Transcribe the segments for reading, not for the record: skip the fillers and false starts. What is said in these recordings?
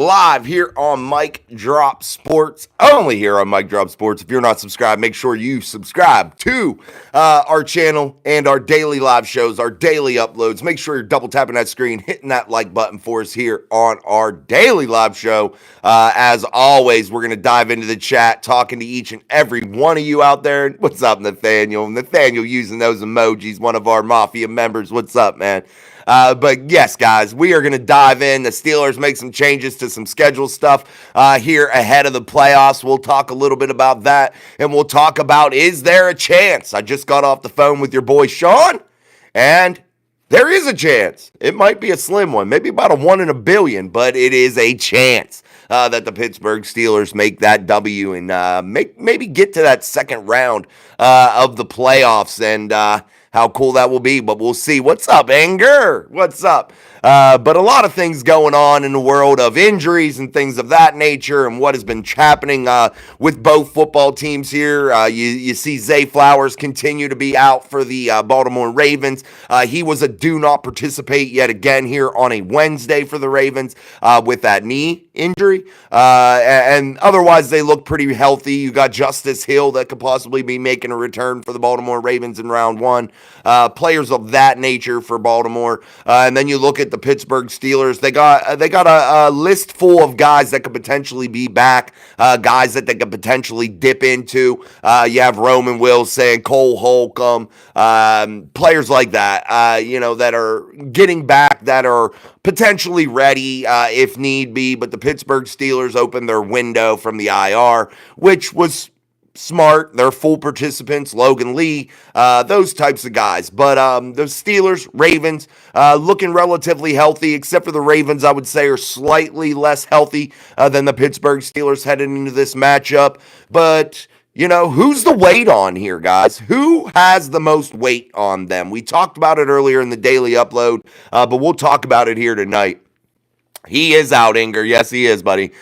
live here on Mike Drop Sports, only here on Mike Drop Sports. If you're not subscribed, make sure you subscribe to our channel and our daily live shows, our daily uploads. Make sure you're double tapping that screen, hitting that like button for us here on our daily live show. As always, we're going to dive into the chat, talking to each and every one of you out there. What's up, Nathaniel? Nathaniel using those emojis, one of our Mafia members. What's up, man? But yes, guys, we are going to dive in. The Steelers make some changes to some schedule stuff here ahead of the playoffs. We'll talk a little bit about that, and we'll talk about, is there a chance? I just got off the phone with your boy Sean, and there is a chance. It might be a slim one, maybe about a 1 in a billion, but it is a chance that the Pittsburgh Steelers make that W and maybe get to that second round of the playoffs, and how cool that will be, but we'll see. What's up, Anger? What's up? But a lot of things going on in the world of injuries and things of that nature, and what has been happening with both football teams here. You see Zay Flowers continue to be out for the Baltimore Ravens. He was a do not participate yet again here on a Wednesday for the Ravens with that knee injury. And otherwise, they look pretty healthy. You got Justice Hill that could possibly be making a return for the Baltimore Ravens in round one. Players of that nature for Baltimore. And then you look at the Pittsburgh Steelers. They got a list full of guys that could potentially be back, guys that they could potentially dip into. You have Roman Wills saying Cole Holcomb, players like that, that are getting back, that are potentially ready if need be. But the Pittsburgh Steelers opened their window from the IR, which was smart. They're full participants, Logan Lee, those types of guys. But the Steelers, Ravens, looking relatively healthy, except for the Ravens, I would say, are slightly less healthy than the Pittsburgh Steelers heading into this matchup. But who's the weight on here, guys? Who has the most weight on them? We talked about it earlier in the daily upload, but we'll talk about it here tonight. He is out, Inger. Yes, he is, buddy.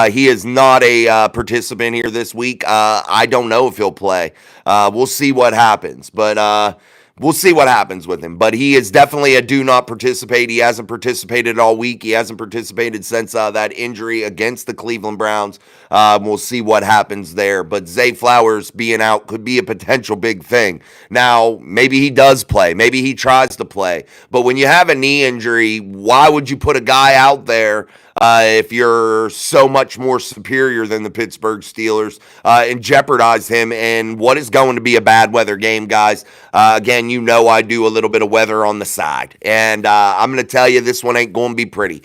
He is not a participant here this week. I don't know if he'll play. We'll see what happens. But we'll see what happens with him. But he is definitely a do not participate. He hasn't participated all week. He hasn't participated since that injury against the Cleveland Browns. We'll see what happens there. But Zay Flowers being out could be a potential big thing. Now, maybe he does play. Maybe he tries to play. But when you have a knee injury, why would you put a guy out there if you're so much more superior than the Pittsburgh Steelers and jeopardize him in what is going to be a bad weather game, guys? Again, I do a little bit of weather on the side. And I'm going to tell you, this one ain't going to be pretty.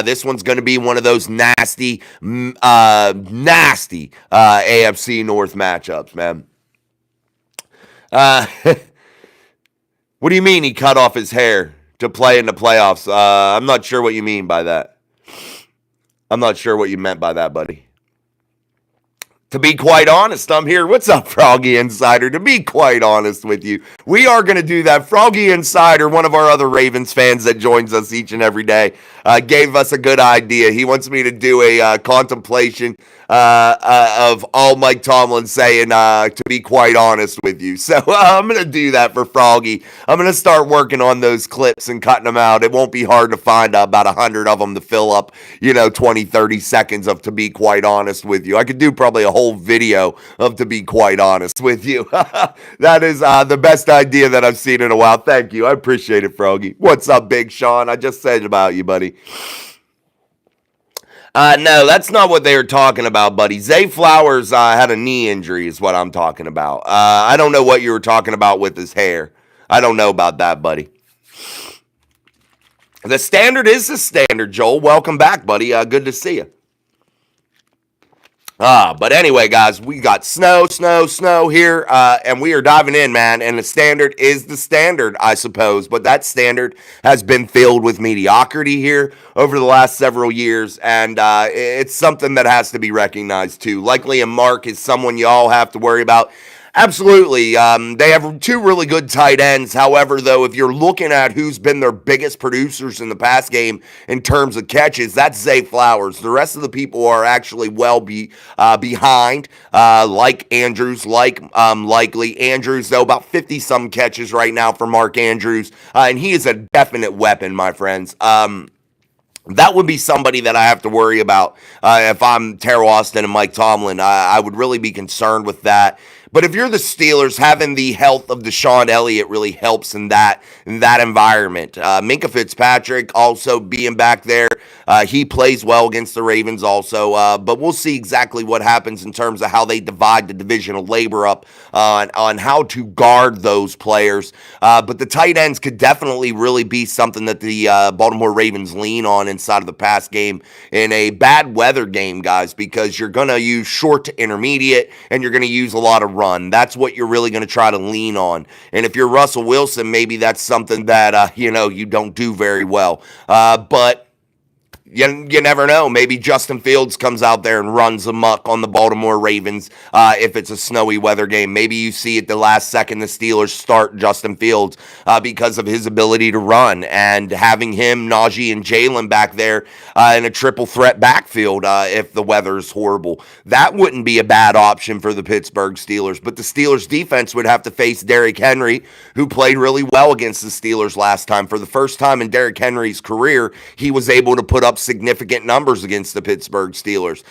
This one's going to be one of those nasty AFC North matchups, man. What do you mean he cut off his hair to play in the playoffs? I'm not sure what you mean by that. I'm not sure what you meant by that, buddy. To be quite honest, I'm here. What's up, Froggy Insider? To be quite honest with you, we are going to do that. Froggy Insider, one of our other Ravens fans that joins us each and every day, gave us a good idea. He wants me to do a contemplation of all Mike Tomlin saying, to be quite honest with you. So I'm going to do that for Froggy. I'm going to start working on those clips and cutting them out. It won't be hard to find about 100 of them to fill up, 20, 30 seconds of to be quite honest with you. I could do probably a whole video of to be quite honest with you. That is the best idea that I've seen in a while. Thank you. I appreciate it, Froggy. What's up, Big Sean? I just said about you, buddy. No, that's not what they were talking about, buddy. Zay Flowers had a knee injury is what I'm talking about. I don't know what you were talking about with his hair. I don't know about that, buddy. The standard is the standard, Joel. Welcome back, buddy. Good to see you. But anyway, guys, we got snow here, and we are diving in, man, and the standard is the standard, I suppose, but that standard has been filled with mediocrity here over the last several years, and it's something that has to be recognized, too. Likely, and Mark is someone you all have to worry about. Absolutely. They have two really good tight ends. However, though, if you're looking at who's been their biggest producers in the pass game in terms of catches, that's Zay Flowers. The rest of the people are actually behind, like Andrews, like Likely. Andrews, though, about 50-some catches right now for Mark Andrews, and he is a definite weapon, my friends. That would be somebody that I have to worry about if I'm Terrell Austin and Mike Tomlin. I would really be concerned with that. But if you're the Steelers, having the health of Deshaun Elliott really helps in that environment. Minkah Fitzpatrick also being back there, he plays well against the Ravens also. But we'll see exactly what happens in terms of how they divide the divisional labor up on how to guard those players. But the tight ends could definitely really be something that the Baltimore Ravens lean on inside of the pass game in a bad weather game, guys, because you're going to use short to intermediate and you're going to use a lot of run. That's what you're really going to try to lean on. And if you're Russell Wilson, maybe that's something that, you don't do very well. But you never know. Maybe Justin Fields comes out there and runs amok on the Baltimore Ravens if it's a snowy weather game. Maybe you see at the last second the Steelers start Justin Fields because of his ability to run, and having him, Najee, and Jalen back there in a triple threat backfield if the weather is horrible. That wouldn't be a bad option for the Pittsburgh Steelers. But the Steelers defense would have to face Derrick Henry, who played really well against the Steelers last time. For the first time in Derrick Henry's career, he was able to put up significant numbers against the Pittsburgh Steelers,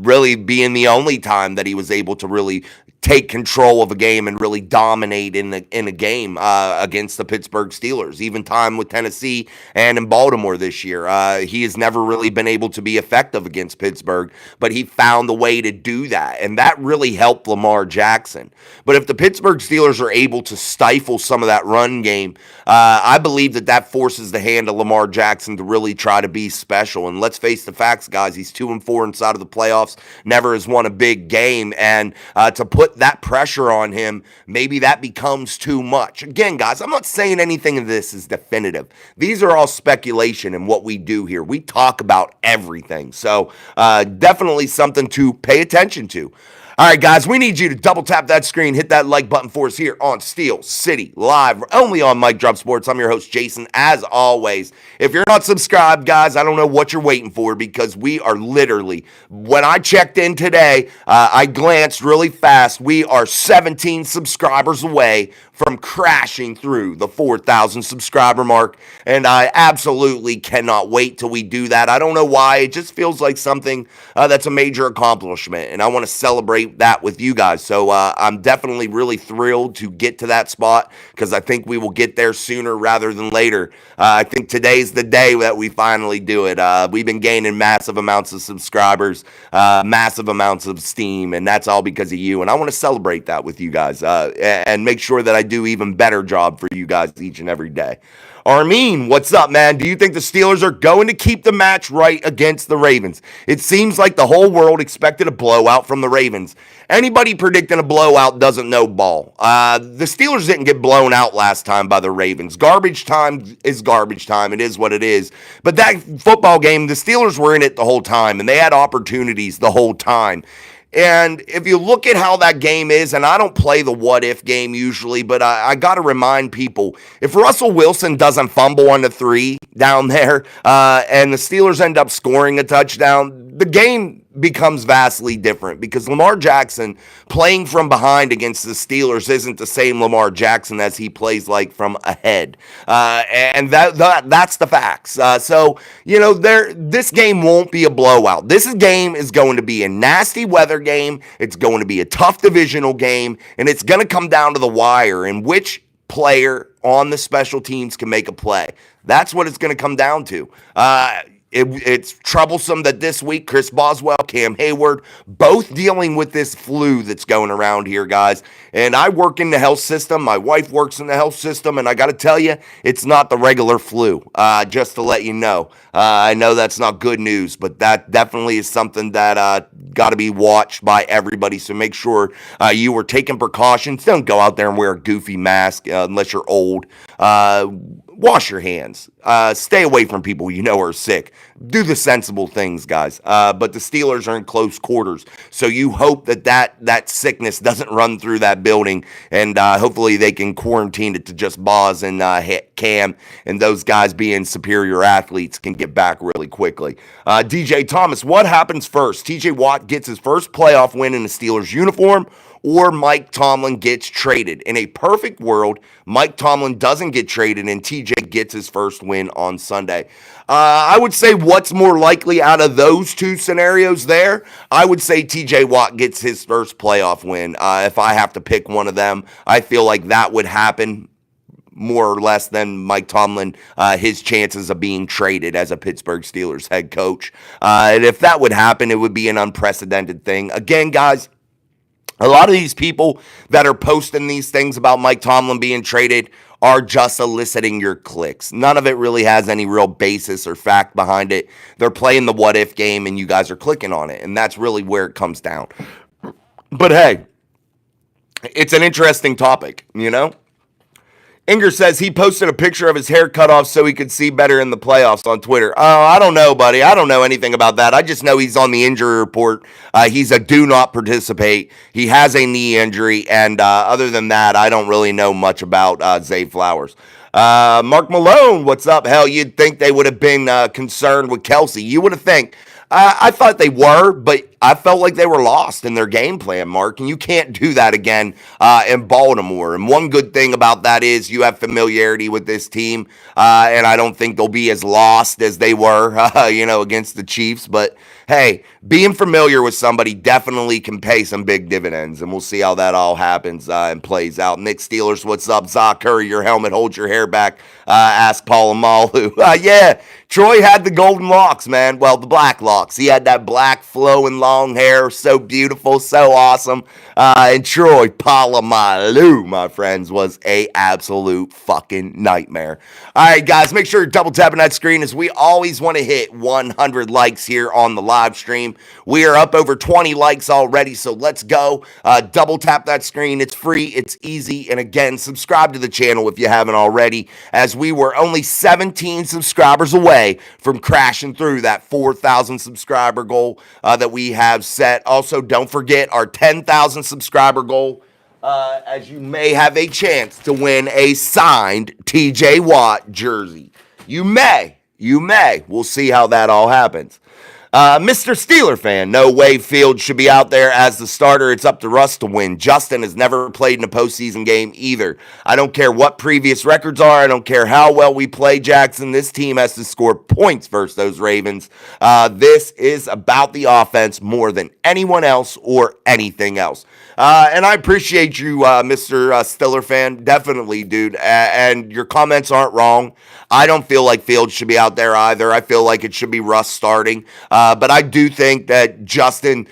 really being the only time that he was able to really take control of a game and really dominate in a game against the Pittsburgh Steelers. Even time with Tennessee and in Baltimore this year, he has never really been able to be effective against Pittsburgh, but he found the way to do that, and that really helped Lamar Jackson. But if the Pittsburgh Steelers are able to stifle some of that run game, I believe that forces the hand of Lamar Jackson to really try to be special. And let's face the facts, guys, he's 2-4 inside of the playoffs, never has won a big game, and to put that pressure on him, maybe that becomes too much. Again, guys, I'm not saying anything of this is definitive. These are all speculation in what we do here. We talk about everything. So definitely something to pay attention to. All right, guys, we need you to double tap that screen, hit that like button for us here on Steel City Live, only on Mic Drop Sports. I'm your host, Jason, as always. If you're not subscribed, guys, I don't know what you're waiting for, because we are literally, when I checked in today, I glanced really fast. We are 17 subscribers away from crashing through the 4,000 subscriber mark, and I absolutely cannot wait till we do that. I don't know why. It just feels like something that's a major accomplishment, and I want to celebrate that with you guys. So I'm definitely really thrilled to get to that spot, because I think we will get there sooner rather than later. I think today's the day that we finally do it. We've been gaining massive amounts of subscribers, massive amounts of steam, and that's all because of you. And I want to celebrate that with you guys and make sure that I do even better job for you guys each and every day. Armin, what's up, man? Do you think the Steelers are going to keep the match right against the Ravens? It seems like the whole world expected a blowout from the Ravens. Anybody predicting a blowout doesn't know ball. The Steelers didn't get blown out last time by the Ravens. Garbage time is garbage time. It is what it is. But that football game, the Steelers were in it the whole time, and they had opportunities the whole time. And if you look at how that game is, and I don't play the what-if game usually, but I got to remind people, if Russell Wilson doesn't fumble on the 3 down there and the Steelers end up scoring a touchdown, the game becomes vastly different, because Lamar Jackson playing from behind against the Steelers isn't the same Lamar Jackson as he plays like from ahead. And that's the facts. So, this game won't be a blowout. This game is going to be a nasty weather game. It's going to be a tough divisional game, and it's going to come down to the wire and which player on the special teams can make a play. That's what it's going to come down to. It's troublesome that this week Chris Boswell, Cam Hayward, both dealing with this flu that's going around here, guys. And I work in the health system. My wife works in the health system, and I got to tell you, it's not the regular flu, just to let you know. I know that's not good news, but that definitely is something that got to be watched by everybody. So make sure you are taking precautions. Don't go out there and wear a goofy mask unless you're old. Wash your hands. Stay away from people you know are sick. Do the sensible things, guys. But the Steelers are in close quarters, so you hope that sickness doesn't run through that building, and hopefully they can quarantine it to just Boz and Cam, and those guys being superior athletes can get back really quickly. DJ Thomas, what happens first? TJ Watt gets his first playoff win in the Steelers uniform, or Mike Tomlin gets traded. In a perfect world, Mike Tomlin doesn't get traded and TJ gets his first win on Sunday. I would say what's more likely out of those two scenarios there, I would say TJ Watt gets his first playoff win. If I have to pick one of them, I feel like that would happen more or less than Mike Tomlin, his chances of being traded as a Pittsburgh Steelers head coach. And if that would happen, it would be an unprecedented thing. Again, guys, a lot of these people that are posting these things about Mike Tomlin being traded are just eliciting your clicks. None of it really has any real basis or fact behind it. They're playing the what if game and you guys are clicking on it. And that's really where it comes down. But hey, it's an interesting topic, you know? Inger says he posted a picture of his hair cut off so he could see better in the playoffs on Twitter. Oh, I don't know, buddy. I don't know anything about that. I just know he's on the injury report. He's a do not participate. He has a knee injury. And other than that, I don't really know much about Zay Flowers. Mark Malone, what's up? Hell, you'd think they would have been concerned with Kelsey. You would have think. I thought they were, but I felt like they were lost in their game plan, Mark, and you can't do that again in Baltimore. And one good thing about that is you have familiarity with this team, and I don't think they'll be as lost as they were, against the Chiefs. But hey, being familiar with somebody definitely can pay some big dividends, and we'll see how that all happens and plays out. Nick Steelers, what's up? Zach Curry, your helmet, hold your hair back. Ask Paul Amalu. Yeah, Troy had the golden locks, man. Well, the black locks. He had that black flowing long hair. So beautiful, so awesome. And Troy Polamalu, my friends, was a absolute fucking nightmare. All right, guys, make sure you're double tapping that screen as we always want to hit 100 likes here on the live stream. We are up over 20 likes already, so let's go. Double tap that screen. It's free, it's easy, and again, subscribe to the channel if you haven't already, as we were only 17 subscribers away from crashing through that 4,000 subscriber goal that we have set. Also, don't forget our 10,000 subscriber goal, as you may have a chance to win a signed TJ Watt jersey. You may. We'll see how that all happens. Mr. Steeler fan, no way Fields should be out there as the starter. It's up to Russ to win. Justin has never played in a postseason game either. I don't care what previous records are. I don't care how well we play, Jackson. This team has to score points versus those Ravens. This is about the offense more than anyone else or anything else. And I appreciate you, Mr. Steeler fan. Definitely, dude. And your comments aren't wrong. I don't feel like Fields should be out there either. I feel like it should be Russ starting. But I do think that Justin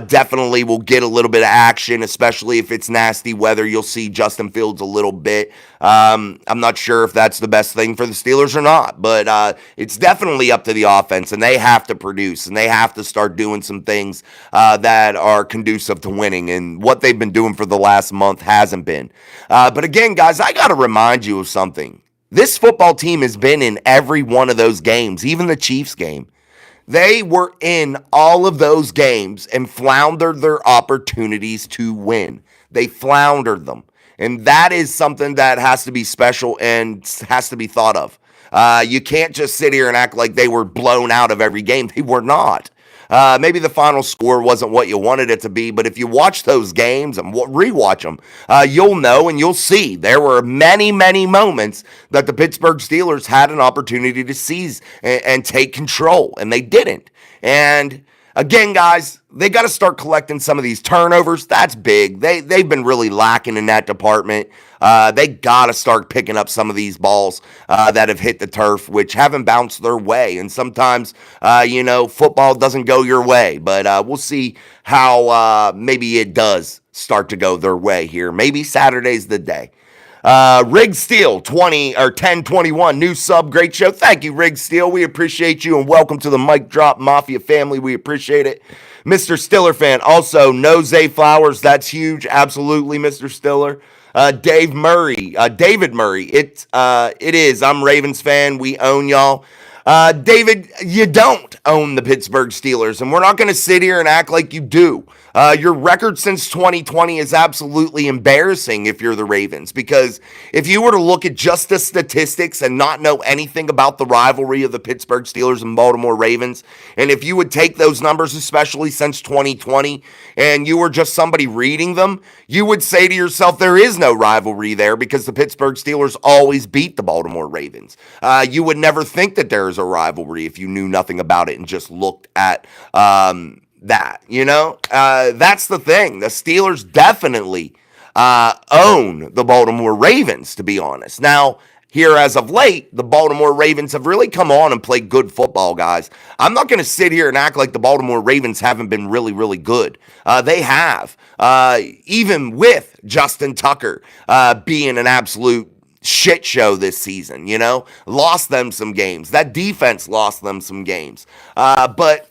definitely will get a little bit of action, especially if it's nasty weather. You'll see Justin Fields a little bit. I'm not sure if that's the best thing for the Steelers or not, but it's definitely up to the offense, and they have to produce, and they have to start doing some things that are conducive to winning, and what they've been doing for the last month hasn't been. But again, guys, I got to remind you of something. This football team has been in every one of those games, even the Chiefs game. They were in all of those games and floundered their opportunities to win. They floundered them. And that is something that has to be special and has to be thought of. You can't just sit here and act like they were blown out of every game. They were not. Maybe the final score wasn't what you wanted it to be, but if you watch those games and rewatch them, you'll know and you'll see there were many, many moments that the Pittsburgh Steelers had an opportunity to seize and take control, and they didn't. And again, guys, they got to start collecting some of these turnovers. That's big. They've been really lacking in that department. They got to start picking up some of these balls that have hit the turf, which haven't bounced their way. And sometimes, football doesn't go your way. But we'll see how maybe it does start to go their way here. Maybe Saturday's the day. Rig Steel 1021 new sub, great show. Thank you, Rig Steel. We appreciate you and welcome to the Mic Drop Mafia family. We appreciate it. Mr. Stiller fan, also no Zay Flowers. That's huge. Absolutely, Mr. Stiller. David Murray. It is. I'm Ravens fan. We own y'all. David, you don't own the Pittsburgh Steelers, and we're not going to sit here and act like you do. Your record since 2020 is absolutely embarrassing if you're the Ravens, because if you were to look at just the statistics and not know anything about the rivalry of the Pittsburgh Steelers and Baltimore Ravens, and if you would take those numbers, especially since 2020, and you were just somebody reading them, you would say to yourself, there is no rivalry there because the Pittsburgh Steelers always beat the Baltimore Ravens. You would never think that there is a rivalry if you knew nothing about it and just looked at that, that's the thing. The Steelers definitely own the Baltimore Ravens, to be honest. Now, here as of late, the Baltimore Ravens have really come on and played good football, guys. I'm not going to sit here and act like the Baltimore Ravens haven't been really, really good. They have, even with Justin Tucker being an absolute shit show this season, lost them some games. That defense lost them some games. But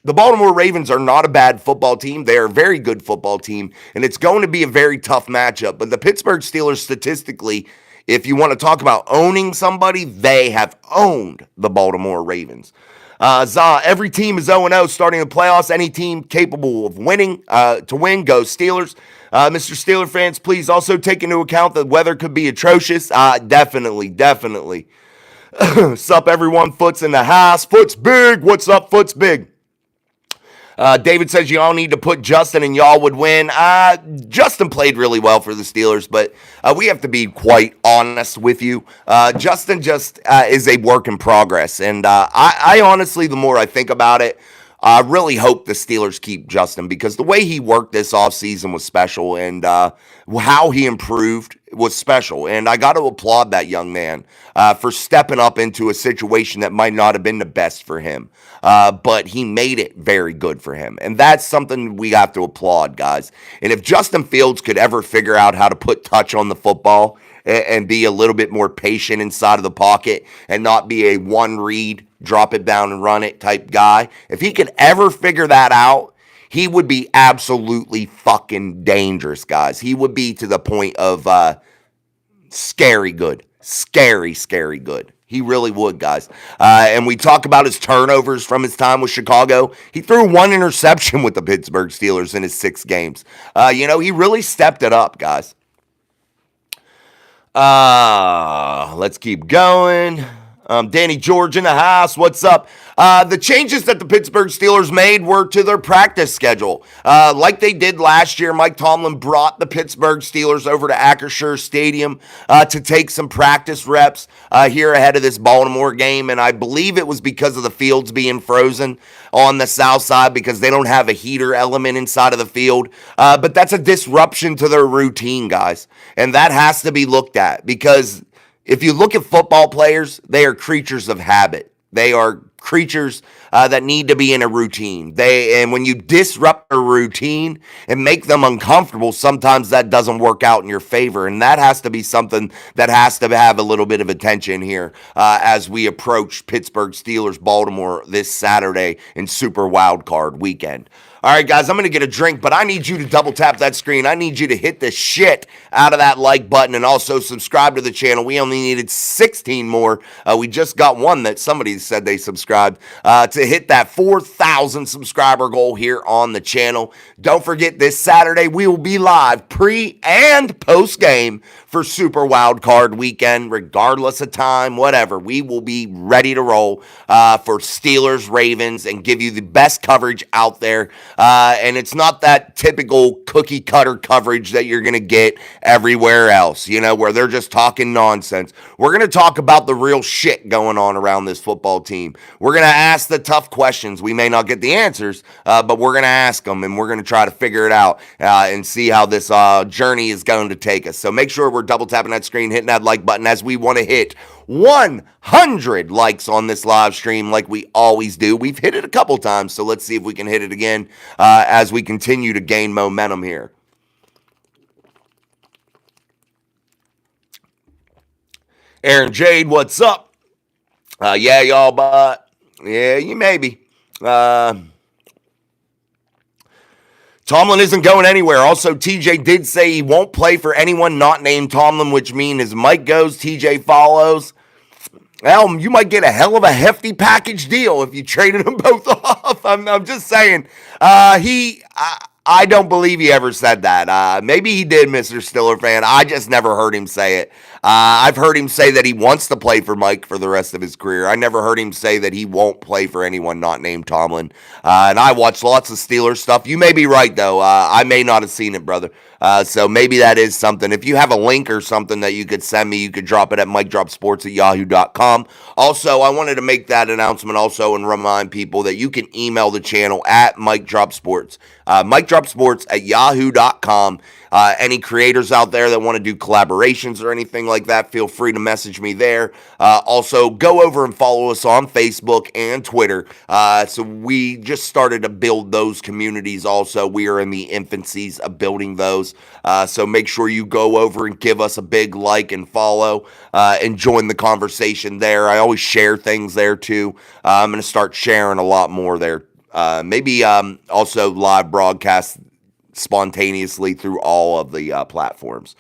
the Baltimore Ravens are not a bad football team. They're a very good football team, and it's going to be a very tough matchup. But the Pittsburgh Steelers, statistically, if you want to talk about owning somebody, they have owned the Baltimore Ravens. Every team is 0-0 starting the playoffs. Any team capable of winning to win goes Steelers. Mr. Steeler fans, please also take into account that weather could be atrocious. Definitely. Sup, everyone? Foot's in the house. Foot's big. What's up, Foot's big? David says y'all need to put Justin and y'all would win. Justin played really well for the Steelers, but we have to be quite honest with you. Justin just is a work in progress, and I honestly, the more I think about it, I really hope the Steelers keep Justin because the way he worked this offseason was special, and how he improved was special. And I got to applaud that young man for stepping up into a situation that might not have been the best for him. But he made it very good for him. And that's something we have to applaud, guys. And if Justin Fields could ever figure out how to put touch on the football and be a little bit more patient inside of the pocket and not be a one read, drop it down and run it type guy, if he could ever figure that out, he would be absolutely fucking dangerous, guys. He would be to the point of scary good. Scary good. He really would, guys. And we talk about his turnovers from his time with Chicago. He threw one interception with the Pittsburgh Steelers in his 6 games. He really stepped it up, guys. Let's keep going. Danny George in the house. What's up? The changes that the Pittsburgh Steelers made were to their practice schedule. Like they did last year, Mike Tomlin brought the Pittsburgh Steelers over to Acrisure Stadium to take some practice reps here ahead of this Baltimore game. And I believe it was because of the fields being frozen on the south side because they don't have a heater element inside of the field. But that's a disruption to their routine, guys. And that has to be looked at because if you look at football players, they are creatures of habit. They are creatures that need to be in a routine. And when you disrupt a routine and make them uncomfortable, sometimes that doesn't work out in your favor. And that has to be something that has to have a little bit of attention here as we approach Pittsburgh Steelers Baltimore this Saturday in Super Wildcard weekend. All right, guys, I'm going to get a drink, but I need you to double tap that screen. I need you to hit the shit out of that like button and also subscribe to the channel. We only needed 16 more. We just got one that somebody said they subscribed to hit that 4,000 subscriber goal here on the channel. Don't forget, this Saturday we will be live pre and post game for Super Wildcard weekend, regardless of time, whatever. We will be ready to roll for Steelers, Ravens, and give you the best coverage out there. And it's not that typical cookie cutter coverage that you're going to get everywhere else, where they're just talking nonsense. We're going to talk about the real shit going on around this football team. We're going to ask the tough questions. We may not get the answers, but we're going to ask them, and we're going to try to figure it out and see how this journey is going to take us. So make sure we're double tapping that screen, hitting that like button as we want to hit 100 likes on this live stream like we always do. We've hit it a couple times, so let's see if we can hit it again as we continue to gain momentum here. Aaron Jade, what's up? Yeah, y'all, but yeah, you maybe. Tomlin isn't going anywhere. Also, TJ did say he won't play for anyone not named Tomlin, which means as Mike goes, TJ follows. Well, you might get a hell of a hefty package deal if you traded them both off. I'm just saying. I don't believe he ever said that. Maybe he did, Mr. Stiller fan. I just never heard him say it. I've heard him say that he wants to play for Mike for the rest of his career. I never heard him say that he won't play for anyone not named Tomlin. And I watch lots of Steelers stuff. You may be right, though. I may not have seen it, brother. So maybe that is something. If you have a link or something that you could send me, you could drop it at MikeDropSports@yahoo.com. Also, I wanted to make that announcement also and remind people that you can email the channel at MikeDropSports. MikeDropSports@yahoo.com. Any creators out there that want to do collaborations or anything like that, feel free to message me there. Also, go over and follow us on Facebook and Twitter. So we just started to build those communities also. We are in the infancies of building those. So make sure you go over and give us a big like and follow and join the conversation there. I always share things there too. I'm going to start sharing a lot more there. Maybe also live broadcast spontaneously through all of the platforms.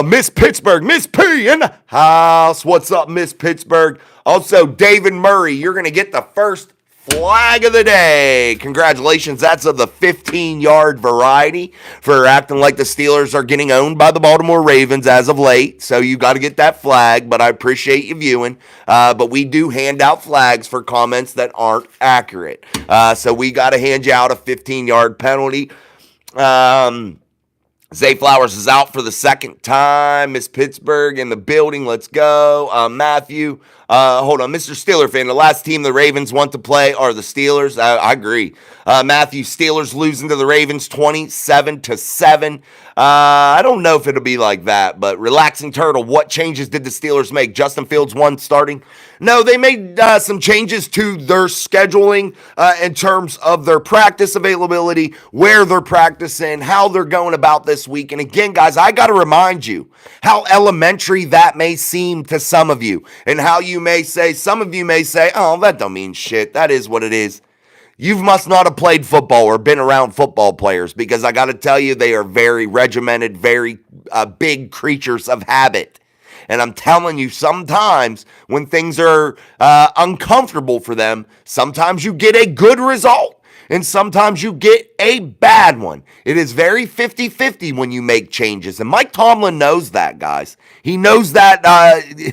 Miss Pittsburgh, Miss P in the house. What's up, Miss Pittsburgh? Also, David Murray, you're going to get the first flag of the day. Congratulations. That's of the 15-yard variety for acting like the Steelers are getting owned by the Baltimore Ravens as of late. So you got to get that flag, but I appreciate you viewing. But we do hand out flags for comments that aren't accurate. So we got to hand you out a 15-yard penalty. Zay Flowers is out for the second time. Miss Pittsburgh in the building. Let's go. Matthew. Hold on. Mr. Steeler fan. The last team the Ravens want to play are the Steelers. I agree. Matthew, Steelers losing to the Ravens 27-7. I don't know if it'll be like that, but Relaxing Turtle, what changes did the Steelers make? Justin Fields starting? No, they made some changes to their scheduling in terms of their practice availability, where they're practicing, how they're going about this week. And again, guys, I got to remind you how elementary that may seem to some of you, and how some of you may say, oh, that don't mean shit. That is what it is. You must not have played football or been around football players, because I got to tell you, they are very regimented, very big creatures of habit. And I'm telling you, sometimes when things are uncomfortable for them, sometimes you get a good result and sometimes you get a bad one. It is very 50-50 when you make changes. And Mike Tomlin knows that, guys. He knows that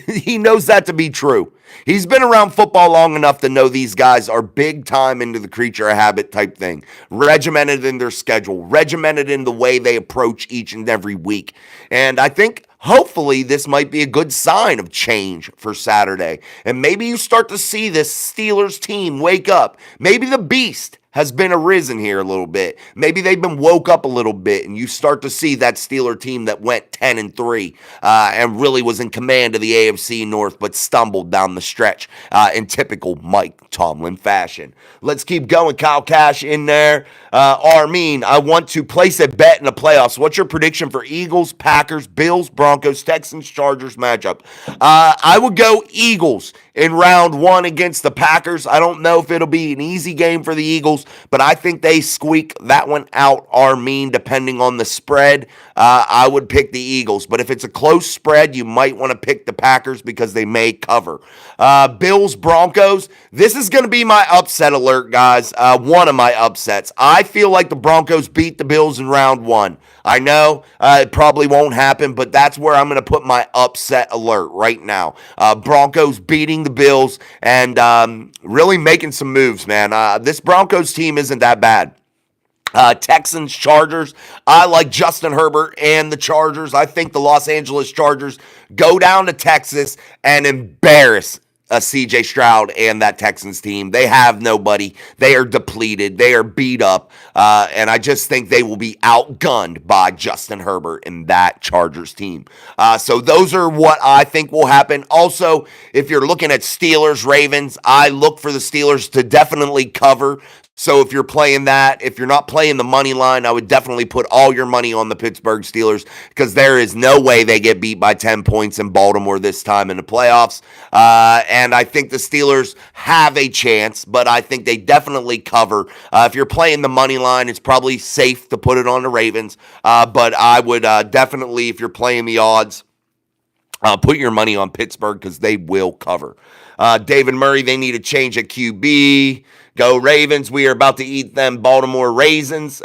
he knows that to be true. He's been around football long enough to know these guys are big time into the creature of habit type thing. Regimented in their schedule, regimented in the way they approach each and every week. And I think hopefully this might be a good sign of change for Saturday. And maybe you start to see this Steelers team wake up. Maybe the beast has been arisen here a little bit. Maybe they've been woke up a little bit, and you start to see that Steeler team that went 10-3 and really was in command of the AFC North, but stumbled down the stretch in typical Mike Tomlin fashion. Let's keep going. Kyle Cash in there. Armin, I want to place a bet in the playoffs. What's your prediction for Eagles, Packers, Bills, Broncos, Texans, Chargers matchup? I would go Eagles in round one against the Packers. I don't know if it'll be an easy game for the Eagles, but I think they squeak that one out, Armin, depending on the spread. I would pick the Eagles, but if it's a close spread, you might want to pick the Packers because they may cover. Bills, Broncos, this is going to be my upset alert, guys. One of my upsets. I feel like the Broncos beat the Bills in round one. I know it probably won't happen, but that's where I'm going to put my upset alert right now. Broncos beating the Bills and really making some moves, man. This Broncos team isn't that bad. Texans, Chargers. I like Justin Herbert and the Chargers. I think the Los Angeles Chargers go down to Texas and embarrass C.J. Stroud and that Texans team. They have nobody. They are depleted. They are beat up. And I just think they will be outgunned by Justin Herbert and that Chargers team. So those are what I think will happen. Also, if you're looking at Steelers, Ravens, I look for the Steelers to definitely cover. So if you're playing that, if you're not playing the money line, I would definitely put all your money on the Pittsburgh Steelers, because there is no way they get beat by 10 points in Baltimore this time in the playoffs. And I think the Steelers have a chance, but I think they definitely cover. If you're playing the money line, it's probably safe to put it on the Ravens. But I would definitely, if you're playing the odds, Put your money on Pittsburgh because they will cover. David Murray, they need a change at QB. Go Ravens. We are about to eat them Baltimore raisins.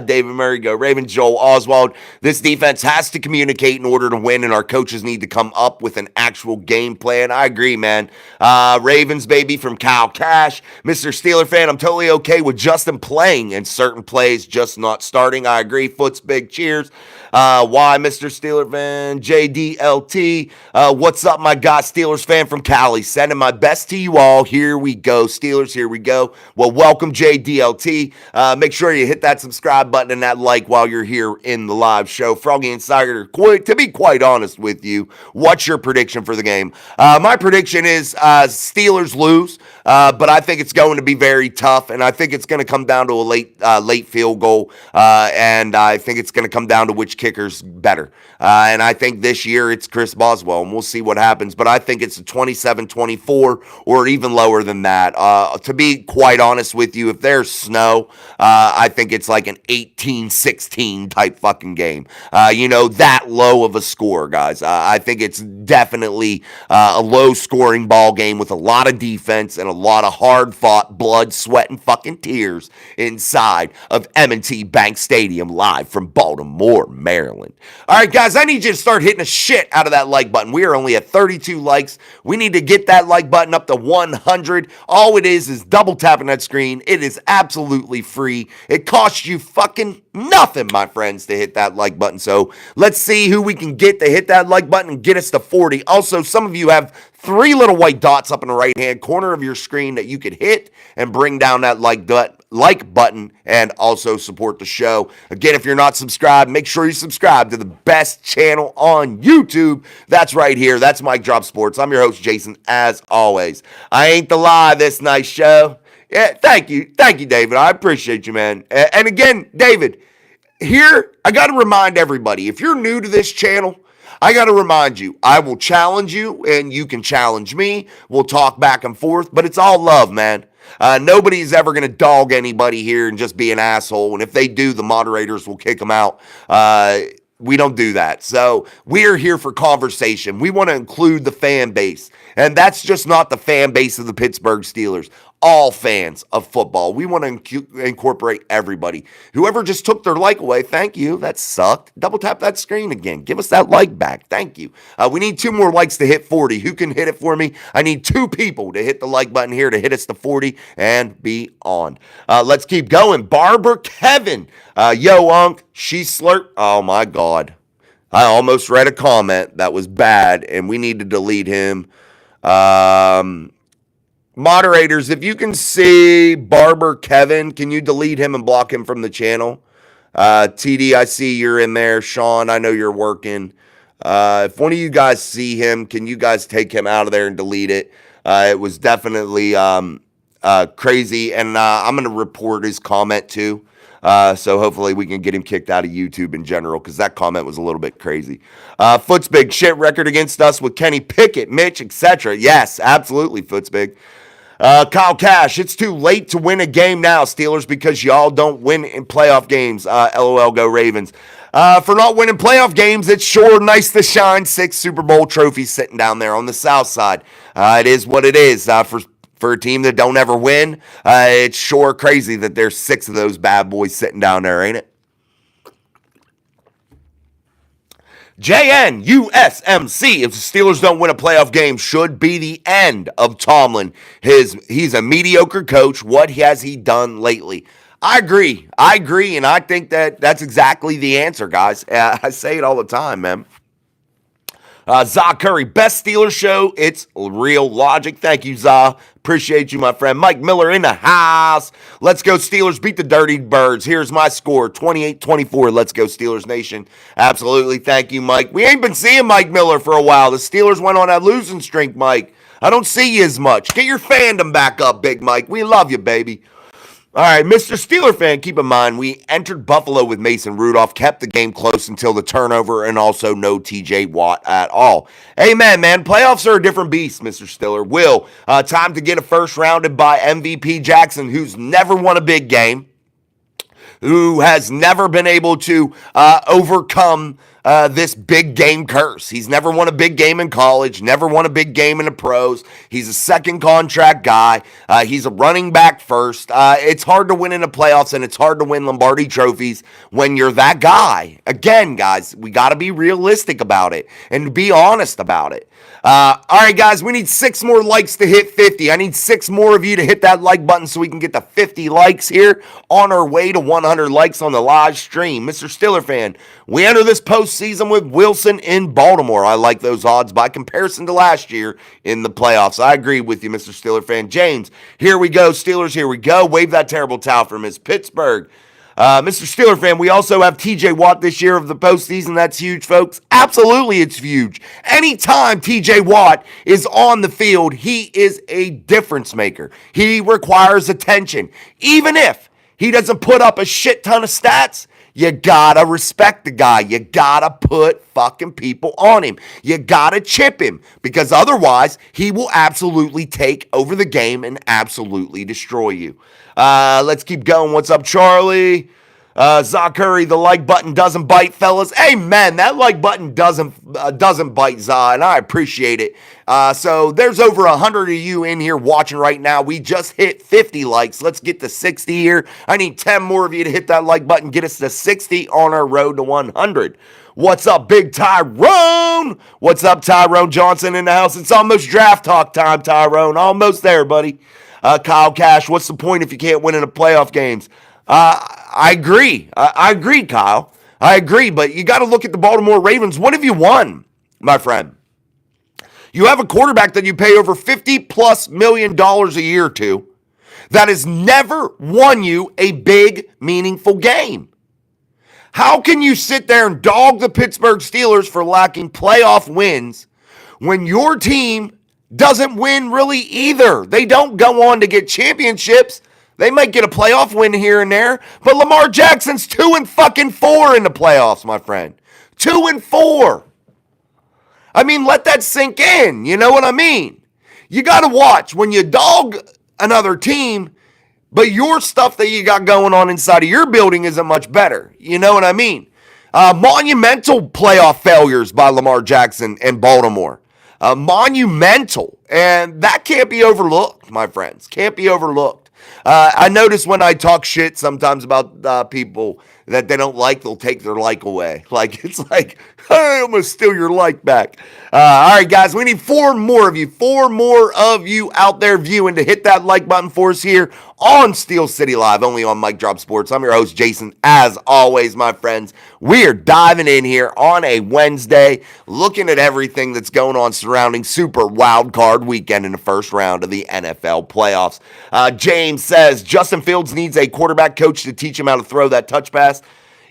David Murray, go Ravens. Joel Oswald, this defense has to communicate in order to win, and our coaches need to come up with an actual game plan. I agree, man. Ravens, baby, from Kyle Cash. Mr. Steeler fan, I'm totally okay with Justin playing in certain plays, just not starting. I agree. Foot's big. Cheers. Why, Mr. Steeler fan? JDLT. What's up, my God? Steelers fan from Cali. Sending my best to you all. Here we go. Steelers, here we go. Well, welcome, JDLT. Make sure you hit that subscribe button and that like while you're here in the live show. Froggy Insider, to be quite honest with you, what's your prediction for the game? My prediction is Steelers lose, but I think it's going to be very tough, and I think it's going to come down to a late field goal, and I think it's going to come down to which kicker's better. And I think this year it's Chris Boswell, and we'll see what happens. But I think it's a 27-24 or even lower than that. To be quite honest with you, if there's snow, I think it's like an 18-16 type fucking game. That low of a score, guys. I think it's definitely a low-scoring ball game with a lot of defense and a lot of hard-fought blood, sweat, and fucking tears inside of M&T Bank Stadium live from Baltimore, Maryland. All right, guys, I need you to start hitting the shit out of that like button. We are only at 32 likes. We need to get that like button up to 100. All it is double tapping that screen. It is absolutely free. It costs you fucking nothing, my friends, to hit that like button. So let's see who we can get to hit that like button and get us to 40. Also, some of you have 3 little white dots up in the right-hand corner of your screen that you could hit and bring down that like button and also support the show. Again, if you're not subscribed, make sure you subscribe to the best channel on YouTube. That's right here. That's Mike Drop Sports. I'm your host, Jason, as always. I ain't the lie this nice show. Yeah, thank you. Thank you, David. I appreciate you, man. And again, David, here, I got to remind everybody, if you're new to this channel, I got to remind you, I will challenge you and you can challenge me. We'll talk back and forth, but it's all love, man. Nobody's ever going to dog anybody here and just be an asshole. And if they do, the moderators will kick them out. We don't do that. So we're here for conversation. We want to include the fan base. And that's just not the fan base of the Pittsburgh Steelers. All fans of football. We want to incorporate everybody. Whoever just took their like away, thank you. That sucked. Double tap that screen again. Give us that like back. Thank you. We need 2 more likes to hit 40. Who can hit it for me? I need 2 people to hit the like button here to hit us to 40 and beyond. Let's keep going. Barber Kevin. Yo, Unc. She slurp. Oh, my God. I almost read a comment that was bad, and we need to delete him. Moderators, if you can see Barber Kevin, can you delete him and block him from the channel? TD, I see you're in there. Sean, I know you're working. If one of you guys see him, can you guys take him out of there and delete it? It was definitely crazy, and I'm going to report his comment too. So hopefully we can get him kicked out of YouTube in general because that comment was a little bit crazy. Foot's big shit record against us with Kenny Pickett, Mitch, etc. Yes, absolutely, Foot's big. Kyle Cash, it's too late to win a game now, Steelers, because y'all don't win in playoff games. LOL, go Ravens. For not winning playoff games, it's sure nice to shine 6 Super Bowl trophies sitting down there on the south side. It is what it is. For a team that don't ever win, it's sure crazy that there's 6 of those bad boys sitting down there, ain't it? JNUSMC, if the Steelers don't win a playoff game, should be the end of Tomlin. He's a mediocre coach. What has he done lately? I agree, and I think that's exactly the answer, guys. I say it all the time, man. Za Curry, best Steelers show. It's real logic. Thank you, Za. Appreciate you, my friend. Mike Miller in the house. Let's go Steelers. Beat the Dirty Birds. Here's my score, 28-24. Let's go Steelers Nation. Absolutely. Thank you, Mike. We ain't been seeing Mike Miller for a while. The Steelers went on that losing streak, Mike. I don't see you as much. Get your fandom back up, Big Mike. We love you, baby. All right, Mr. Steeler fan, keep in mind, we entered Buffalo with Mason Rudolph, kept the game close until the turnover, and also no TJ Watt at all. Amen, man. Playoffs are a different beast, Mr. Steeler. Will, time to get a first rounded by MVP Jackson, who's never won a big game, who has never been able to overcome this big game curse. He's never won a big game in college, never won a big game in the pros. He's a second contract guy. He's a running back first. It's hard to win in the playoffs, and it's hard to win Lombardi trophies when you're that guy. Again, guys, we got to be realistic about it and be honest about it. All right, guys, we need 6 more likes to hit 50. I need 6 more of you to hit that like button so we can get to 50 likes here on our way to 100 likes on the live stream. Mr. Steeler fan, we enter this postseason with Wilson in Baltimore. I like those odds by comparison to last year in the playoffs. I agree with you, Mr. Steeler fan. James, here we go. Steelers, here we go. Wave that terrible towel for Miss Pittsburgh. Mr. Steeler fan, we also have TJ Watt this year of the postseason. That's huge, folks. Absolutely, it's huge. Anytime TJ Watt is on the field, he is a difference maker. He requires attention. Even if he doesn't put up a shit ton of stats, you gotta respect the guy. You gotta put fucking people on him. You gotta chip him, because otherwise he will absolutely take over the game and absolutely destroy you. Let's keep going. What's up, Charlie? Zach Curry, the like button doesn't bite, fellas. Amen. That like button doesn't bite, Zah, and I appreciate it. So there's over 100 of you in here watching right now. We just hit 50 likes. Let's get to 60 here. I need 10 more of you to hit that like button. Get us to 60 on our road to 100. What's up, Big Tyrone? What's up, Tyrone Johnson in the house? It's almost draft talk time, Tyrone. Almost there, buddy. Kyle Cash, what's the point if you can't win in the playoff games? I agree. I agree, Kyle. I agree, but you got to look at the Baltimore Ravens. What have you won, my friend? You have a quarterback that you pay over $50+ million a year to that has never won you a big, meaningful game. How can you sit there and dog the Pittsburgh Steelers for lacking playoff wins when your team doesn't win really either? They don't go on to get championships. They might get a playoff win here and there, but Lamar Jackson's 2-4 in the playoffs, my friend. 2-4. I mean, let that sink in. You know what I mean? You got to watch when you dog another team, but your stuff that you got going on inside of your building isn't much better. You know what I mean? Monumental playoff failures by Lamar Jackson and Baltimore. Monumental. And that can't be overlooked, my friends. Can't be overlooked. I notice when I talk shit sometimes about people that they don't like, they'll take their like away. Like, it's like, hey, I'm going to steal your like back. All right, guys, we need 4 more of you. 4 more of you out there viewing to hit that like button for us here on Steel City Live, only on Mic Drop Sports. I'm your host, Jason. As always, my friends, we are diving in here on a Wednesday, looking at everything that's going on surrounding Super Wildcard Weekend in the first round of the NFL playoffs. James says, Justin Fields needs a quarterback coach to teach him how to throw that touch pass.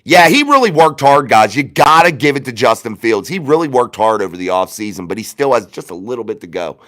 Yeah, he really worked hard, guys. You got to give it to Justin Fields. He really worked hard over the offseason, but he still has just a little bit to go.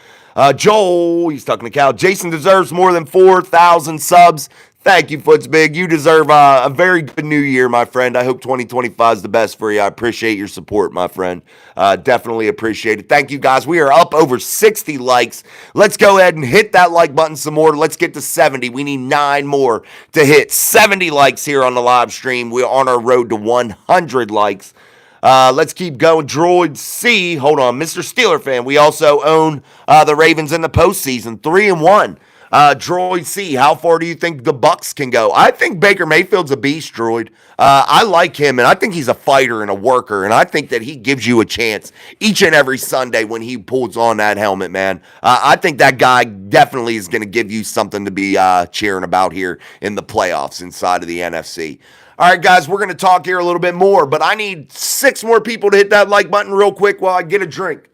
Joel, he's talking to Cal. Jason deserves more than 4,000 subs. Thank you, Foots Big. You deserve a very good new year, my friend. I hope 2025 is the best for you. I appreciate your support, my friend. Definitely appreciate it. Thank you, guys. We are up over 60 likes. Let's go ahead and hit that like button some more. Let's get to 70. We need 9 more to hit 70 likes here on the live stream. We're on our road to 100 likes. Let's keep going. Droid C. Hold on. Mr. Steeler fan. We also own the Ravens in the postseason. 3-1. Droid C, how far do you think the Bucs can go? I think Baker Mayfield's a beast, Droid. I like him, and I think he's a fighter and a worker, and I think that he gives you a chance each and every Sunday when he pulls on that helmet, man. I think that guy definitely is going to give you something to be cheering about here in the playoffs inside of the NFC. All right, guys, we're going to talk here a little bit more, but I need 6 more people to hit that like button real quick while I get a drink.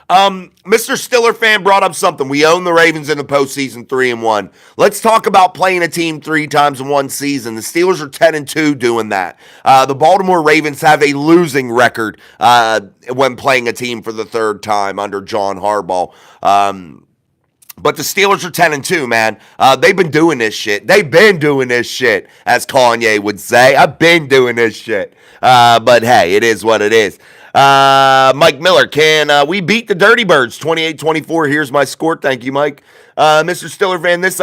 Mr. Stiller fan brought up something. We own the Ravens in the postseason 3-1. Let's talk about playing a team 3 times in one season. The Steelers are 10-2 doing that. The Baltimore Ravens have a losing record when playing a team for the 3rd time under John Harbaugh. But the Steelers are 10-2, man. They've been doing this shit. They've been doing this shit, as Kanye would say. I've been doing this shit. But hey, it is what it is. Mike Miller, can we beat the Dirty Birds 28-24? Here's my score. Thank you, Mike. Mr. Stiller fan, this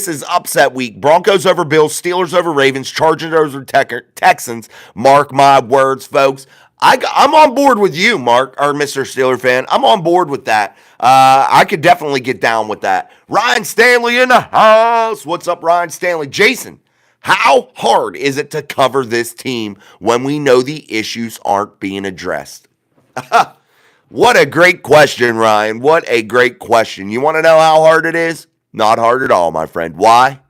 is upset week. Broncos over Bills, Steelers over Ravens, Chargers over Texans. Mark my words, folks. I'm on board with you, Mark, or Mr. Steeler fan. I'm on board with that. I could definitely get down with that. Ryan Stanley in the house. What's up, Ryan Stanley? Jason, how hard is it to cover this team when we know the issues aren't being addressed? What a great question, Ryan. What a great question. You want to know how hard it is? Not hard at all, my friend. Why?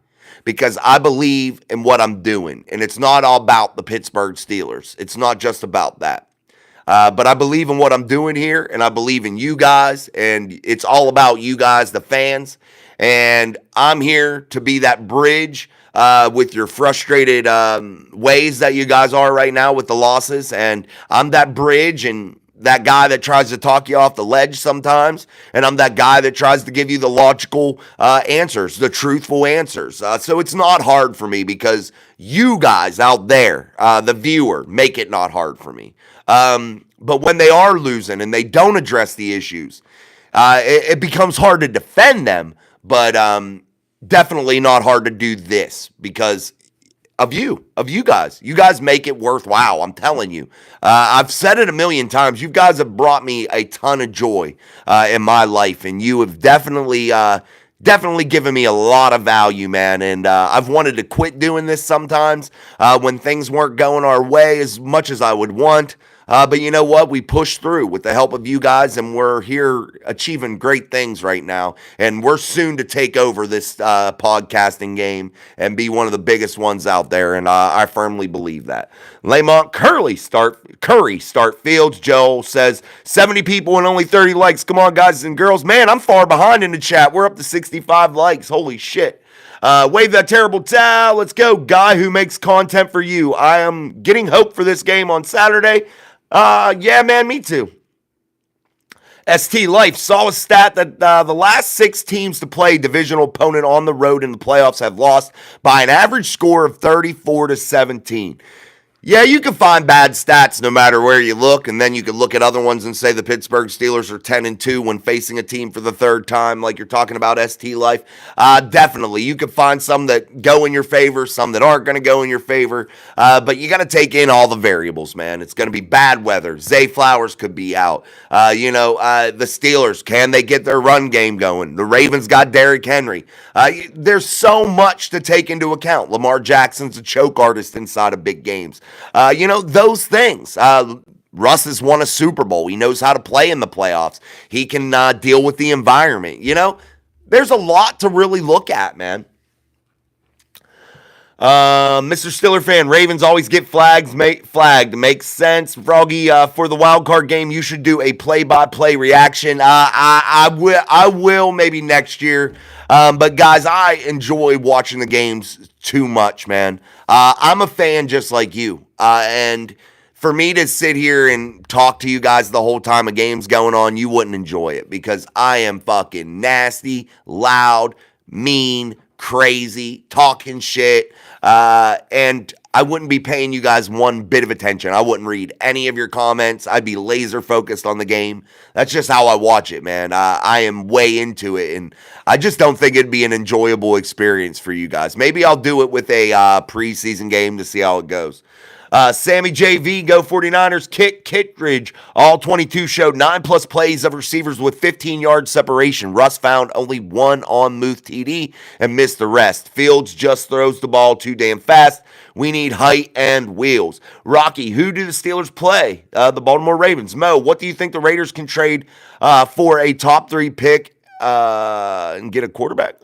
Because I believe in what I'm doing, and it's not all about the Pittsburgh Steelers. It's not just about that. But I believe in what I'm doing here, and I believe in you guys, and it's all about you guys, the fans. And I'm here to be that bridge with your frustrated ways that you guys are right now with the losses. And I'm that bridge and that guy that tries to talk you off the ledge sometimes, and I'm that guy that tries to give you the logical answers, the truthful answers. So it's not hard for me because you guys out there, the viewer, make it not hard for me. But when they are losing and they don't address the issues, it becomes hard to defend them, but definitely not hard to do this because of you guys. You guys make it worthwhile. I'm telling you. I've said it a million times. You guys have brought me a ton of joy in my life, and you have definitely given me a lot of value, man. And I've wanted to quit doing this sometimes when things weren't going our way as much as I would want. But you know what? We pushed through with the help of you guys, and we're here achieving great things right now. And we're soon to take over this podcasting game and be one of the biggest ones out there. And I firmly believe that. Lamont Curry start fields. Joel says 70 people and only 30 likes. Come on, guys and girls. Man, I'm far behind in the chat. We're up to 65 likes. Holy shit. Wave that terrible towel. Let's go. Guy who makes content for you. I am getting hope for this game on Saturday. Yeah, man, me too. ST Life saw a stat that the last 6 teams to play divisional opponent on the road in the playoffs have lost by an average score of 34-17. Yeah, you can find bad stats no matter where you look, and then you can look at other ones and say the Pittsburgh Steelers are 10-2 when facing a team for the third time, like you're talking about ST Life. Definitely, you can find some that go in your favor, some that aren't going to go in your favor, but you got to take in all the variables, man. It's going to be bad weather. Zay Flowers could be out. The Steelers, can they get their run game going? The Ravens got Derrick Henry. There's so much to take into account. Lamar Jackson's a choke artist inside of big games. Those things. Russ has won a Super Bowl. He knows how to play in the playoffs. He can deal with the environment. There's a lot to really look at, man. Mr. Stiller fan, Ravens always get flagged. Makes sense. Froggy, for the wild card game, you should do a play-by-play reaction. I will maybe next year. But guys, I enjoy watching the games too much, man. I'm a fan just like you. And for me to sit here and talk to you guys the whole time a game's going on, you wouldn't enjoy it because I am fucking nasty, loud, mean, crazy, talking shit. And I wouldn't be paying you guys one bit of attention. I wouldn't read any of your comments. I'd be laser focused on the game. That's just how I watch it, man. I am way into it, and I just don't think it'd be an enjoyable experience for you guys. Maybe I'll do it with a preseason game to see how it goes. Sammy JV, go 49ers. Kittridge, all 22 showed 9+ plays of receivers with 15-yard separation. Russ found only one on Muth TD and missed the rest. Fields just throws the ball too damn fast. We need height and wheels. Rocky, who do the Steelers play? The Baltimore Ravens. Mo, what do you think the Raiders can trade for a top 3 pick and get a quarterback?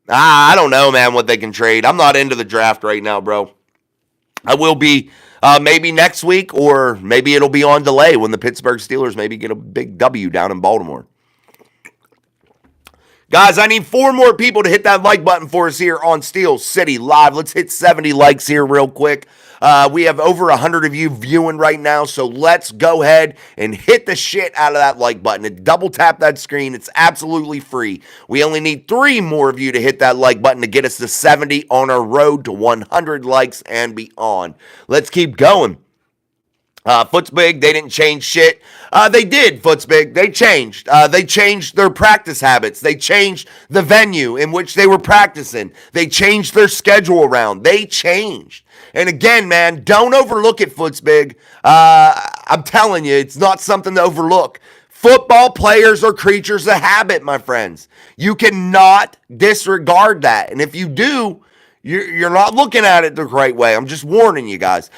I don't know, man, what they can trade. I'm not into the draft right now, bro. I will be maybe next week, or maybe it'll be on delay when the Pittsburgh Steelers maybe get a big W down in Baltimore. Guys, I need 4 more people to hit that like button for us here on Steel City Live. Let's hit 70 likes here real quick. We have over 100 of you viewing right now, so let's go ahead and hit the shit out of that like button and double tap that screen. It's absolutely free. We only need 3 more of you to hit that like button to get us to 70 on our road to 100 likes and beyond. Let's keep going. Foot's big. They didn't change shit. They did. Foot's big. They changed. They changed their practice habits. They changed the venue in which they were practicing. They changed their schedule around. They changed. And again, man, don't overlook it, Foot's big. I'm telling you, it's not something to overlook. Football players are creatures of habit, my friends. You cannot disregard that. And if you do, you're not looking at it the right way. I'm just warning you guys.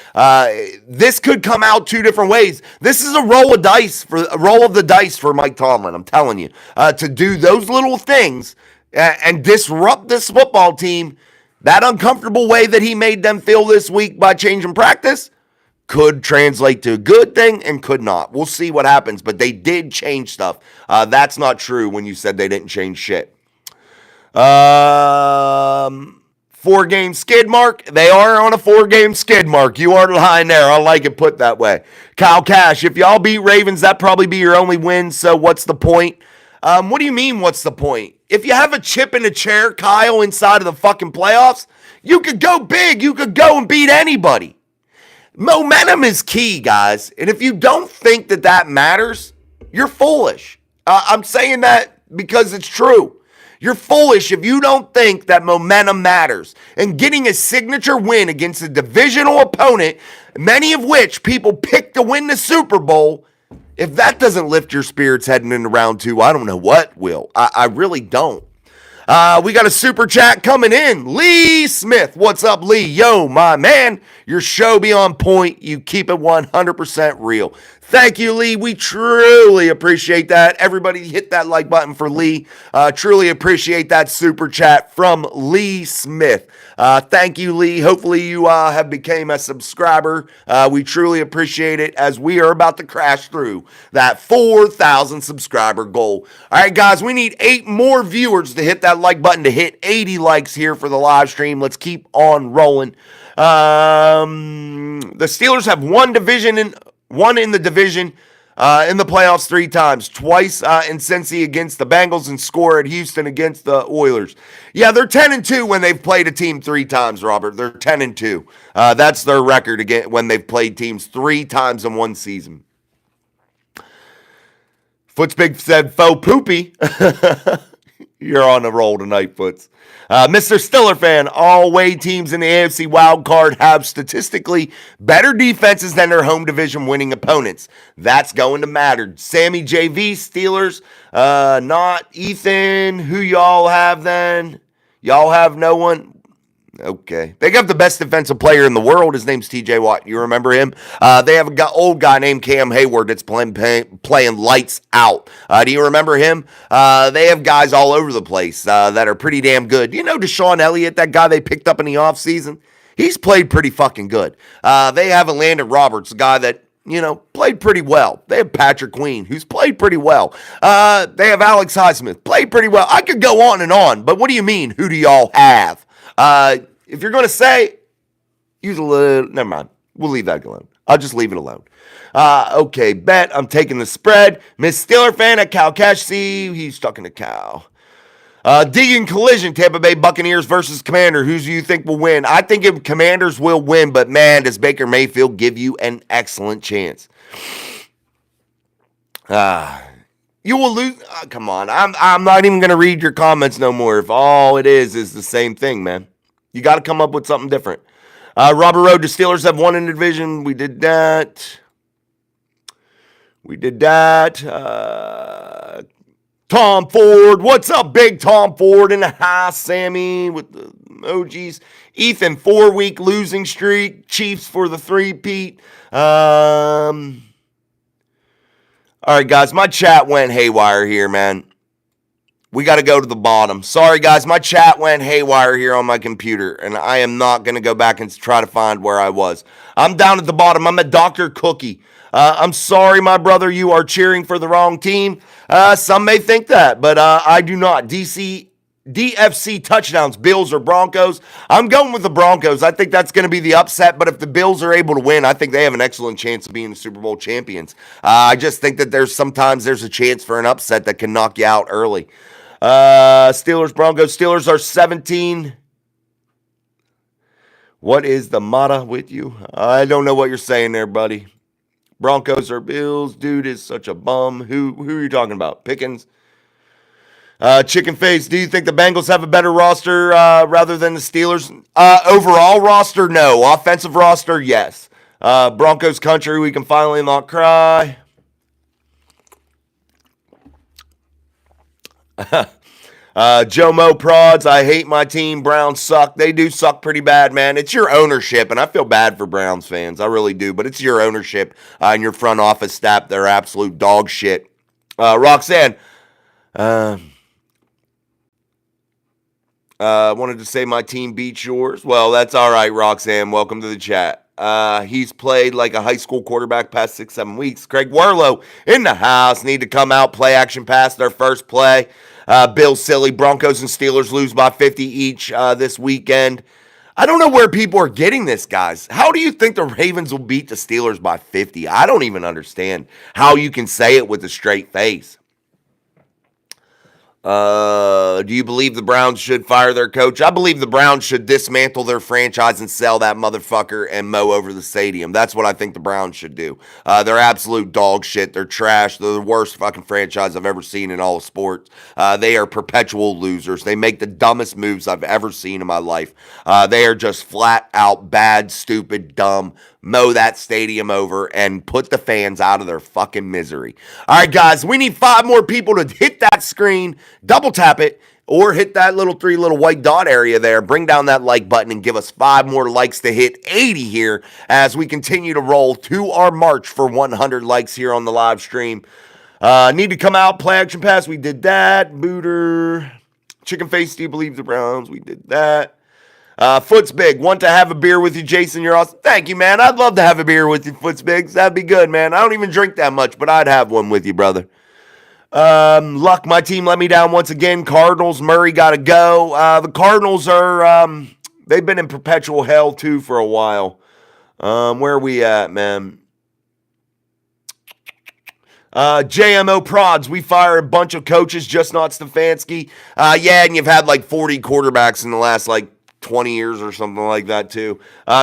This could come out two different ways. This is a roll of the dice for Mike Tomlin. I'm telling you, to do those little things and disrupt this football team, that uncomfortable way that he made them feel this week by changing practice could translate to a good thing and could not. We'll see what happens, but they did change stuff. That's not true when you said they didn't change shit. 4-game skid mark. They are on a 4-game skid mark. You are lying there. I like it put that way. Kyle Cash, if y'all beat Ravens, that'd probably be your only win. So what's the point? What do you mean, what's the point? If you have a chip in a chair, Kyle, inside of the fucking playoffs, you could go big. You could go and beat anybody. Momentum is key, guys. And if you don't think that that matters, you're foolish. I'm saying that because it's true. You're foolish if you don't think that momentum matters. And getting a signature win against a divisional opponent, many of which people picked to win the Super Bowl, if that doesn't lift your spirits heading into round 2, I don't know what will. I really don't. We got a super chat coming in. Lee Smith. What's up, Lee? Yo, my man. Your show be on point. You keep it 100% real. Thank you, Lee. We truly appreciate that. Everybody hit that like button for Lee. Truly appreciate that super chat from Lee Smith. Thank you, Lee. Hopefully you have become a subscriber. We truly appreciate it as we are about to crash through that 4,000 subscriber goal. All right, guys, we need 8 more viewers to hit that like button to hit 80 likes here for the live stream. Let's keep on rolling. The Steelers have one in the division in the playoffs 3 times. Twice in Cincy against the Bengals and score at Houston against the Oilers. Yeah, they're 10-2 when they've played a team 3 times, Robert. They're 10-2. That's their record again when they've played teams 3 times in one season. Foots Big said, faux poopy. You're on the roll tonight, Foots. Mr. Stiller fan, all away teams in the AFC wildcard have statistically better defenses than their home division winning opponents. That's going to matter. Sammy JV, Steelers, not Ethan. Who y'all have then? Y'all have no one? Okay. They got the best defensive player in the world. His name's TJ Watt. You remember him? They have an old guy named Cam Hayward that's playing lights out. Do you remember him? They have guys all over the place that are pretty damn good. You know Deshaun Elliott, that guy they picked up in the offseason? He's played pretty fucking good. They have Landon Roberts, a guy that, played pretty well. They have Patrick Queen, who's played pretty well. They have Alex Highsmith, played pretty well. I could go on and on, but what do you mean, who do y'all have? If you're going to say, use a little, never mind. We'll leave that alone. I'll just leave it alone. Okay, bet. I'm taking the spread. Miss Steeler fan at Cal Cash. See, he's talking to Cal. Digging collision, Tampa Bay Buccaneers versus Commander. Who do you think will win? I think Commanders will win, but man, does Baker Mayfield give you an excellent chance. You will lose. Come on. I'm not even going to read your comments no more if all it is the same thing, man. You got to come up with something different. Robert Road, the Steelers have won in the division. We did that. Tom Ford. What's up, big Tom Ford in the house? Sammy with the emojis. Ethan, 4-week losing streak. Chiefs for the 3-peat. All right, guys, my chat went haywire here, man. We got to go to the bottom. Sorry, guys, my chat went haywire here on my computer, and I am not going to go back and try to find where I was. I'm down at the bottom. I'm at Dr. Cookie. I'm sorry, my brother, you are cheering for the wrong team. Some may think that, but I do not. DFC touchdowns, Bills or Broncos. I'm going with the Broncos. I think that's going to be the upset, but if the Bills are able to win, I think they have an excellent chance of being the Super Bowl champions. I just think that sometimes there's a chance for an upset that can knock you out early. Steelers, Broncos. Steelers are 17. What is the matter with you? I don't know what you're saying there, buddy. Broncos or Bills? Dude is such a bum. Who are you talking about? Pickens? Chicken Face, do you think the Bengals have a better roster rather than the Steelers? Overall roster, no. Offensive roster, yes. Broncos country, we can finally not cry. Joe Mo Prods, I hate my team. Browns suck. They do suck pretty bad, man. It's your ownership, and I feel bad for Browns fans. I really do, but it's your ownership and your front office staff. They're absolute dog shit. Roxanne, wanted to say my team beats yours. Well, that's all right, Roxanne. Welcome to the chat. He's played like a high school quarterback past 6-7 weeks. Craig Warlow in the house. Need to come out, play action pass their first play. Bill Silly, Broncos and Steelers lose by 50 each this weekend. I don't know where people are getting this, guys. How do you think the Ravens will beat the Steelers by 50? I don't even understand how you can say it with a straight face. Do you believe the Browns should fire their coach? I believe the Browns should dismantle their franchise and sell that motherfucker and mow over the stadium. That's what I think the Browns should do. They're absolute dog shit. They're trash. They're the worst fucking franchise I've ever seen in all of sports. They are perpetual losers. They make the dumbest moves I've ever seen in my life. They are just flat out bad, stupid, dumb. Mow that stadium over and put the fans out of their fucking misery. All right, guys, we need 5 more people to hit that screen, double tap it, or hit that little 3 little white dot area there. Bring down that like button and give us 5 more likes to hit 80 here as we continue to roll to our march for 100 likes here on the live stream. Need to come out, play action pass. We did that. Booter. Chicken Face, do you believe the Browns? We did that. Foot's Big, want to have a beer with you, Jason. You're awesome. Thank you, man. I'd love to have a beer with you, Foot's Big. That'd be good, man. I don't even drink that much, but I'd have one with you, brother. Luck, my team let me down once again. Cardinals, Murray got to go. The Cardinals are, they've been in perpetual hell, too, for a while. Where are we at, man? JMO Prods, we fire a bunch of coaches, just not Stefanski. Yeah, and you've had like 40 quarterbacks in the last, 20 years or something like that, too.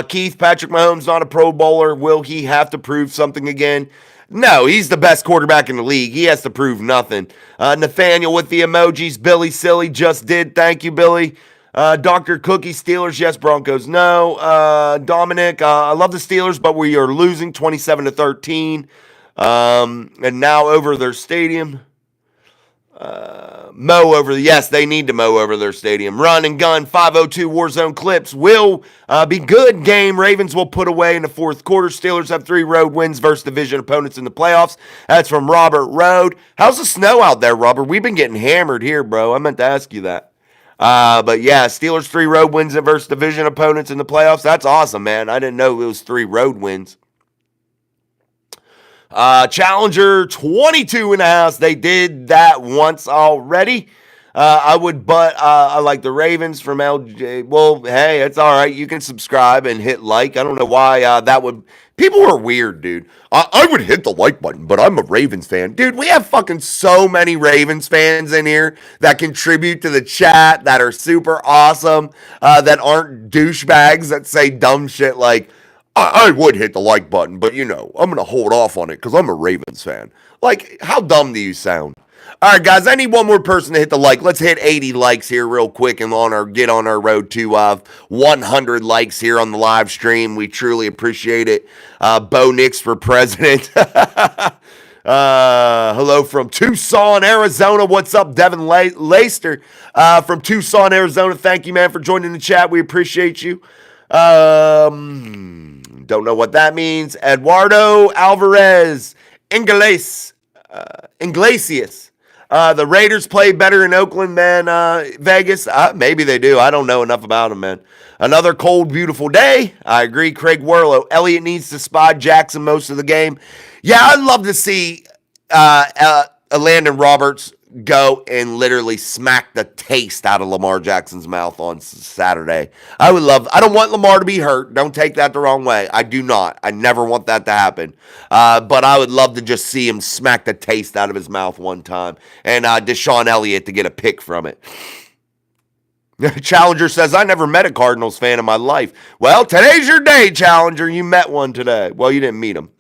Keith, Patrick Mahomes, not a Pro Bowler. Will he have to prove something again? No, he's the best quarterback in the league. He has to prove nothing. Nathaniel with the emojis. Billy Silly just did. Thank you, Billy. Dr. Cookie, Steelers, yes. Broncos, no. Dominic, I love the Steelers, but we are losing 27-13. And now over their stadium. Yes, they need to mow over their stadium. Run and gun, 502 Warzone clips will be good game. Ravens will put away in the fourth quarter. Steelers have 3 road wins versus division opponents in the playoffs. That's from Robert Road. How's the snow out there, Robert? We've been getting hammered here, bro. I meant to ask you that. But yeah, Steelers 3 road wins versus division opponents in the playoffs. That's awesome, man. I didn't know it was 3 road wins. Challenger 22 in the house. They did that once already. I like the Ravens from LJ. Well, hey, it's all right. You can subscribe and hit like. I don't know why that would. People are weird, dude. I would hit the like button, but I'm a Ravens fan. Dude, we have fucking so many Ravens fans in here that contribute to the chat, that are super awesome, that aren't douchebags that say dumb shit like, I would hit the like button, but, I'm going to hold off on it because I'm a Ravens fan. Like, how dumb do you sound? All right, guys, I need one more person to hit the like. Let's hit 80 likes here real quick and get on our road to 100 likes here on the live stream. We truly appreciate it. Bo Nix for president. Hello from Tucson, Arizona. What's up, Devin Laister from Tucson, Arizona. Thank you, man, for joining the chat. We appreciate you. Don't know what that means. Eduardo Alvarez, Iglesias. The Raiders play better in Oakland than Vegas. Maybe they do. I don't know enough about them, man. Another cold, beautiful day. I agree. Craig Warlow. Elliott needs to spot Jackson most of the game. Yeah, I'd love to see Landon Roberts go and literally smack the taste out of Lamar Jackson's mouth on Saturday. I don't want Lamar to be hurt. Don't take that the wrong way. I do not. I never want that to happen. But I would love to just see him smack the taste out of his mouth one time. And Deshaun Elliott to get a pick from it. Challenger says, I never met a Cardinals fan in my life. Well, today's your day, Challenger. You met one today. Well, you didn't meet him.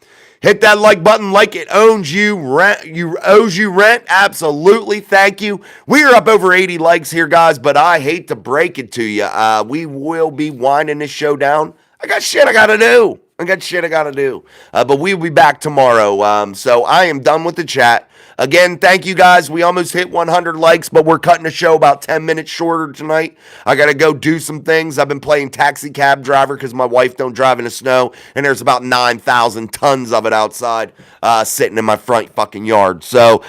Hit that like button like it owes you rent. Absolutely. Thank you. We are up over 80 likes here, guys, but I hate to break it to you. We will be winding this show down. I got shit I got to do. But we'll be back tomorrow. So I am done with the chat. Again, thank you guys. We almost hit 100 likes, but we're cutting the show about 10 minutes shorter tonight. I got to go do some things. I've been playing taxi cab driver because my wife don't drive in the snow, and there's about 9,000 tons of it outside sitting in my front fucking yard. So,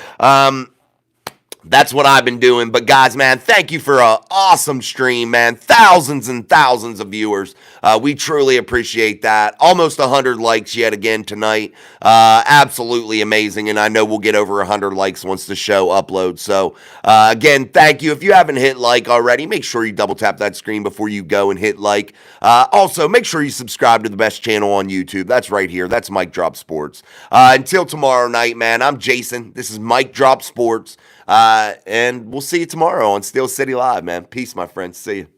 that's what I've been doing. But guys, man, thank you for an awesome stream, man. Thousands and thousands of viewers. We truly appreciate that. Almost 100 likes yet again tonight. Absolutely amazing. And I know we'll get over 100 likes once the show uploads. So, again, thank you. If you haven't hit like already, make sure you double tap that screen before you go and hit like. Also, make sure you subscribe to the best channel on YouTube. That's right here. That's Mike Drop Sports. Until tomorrow night, man, I'm Jason. This is Mike Drop Sports. And we'll see you tomorrow on Steel City Live, man. Peace, my friends. See you.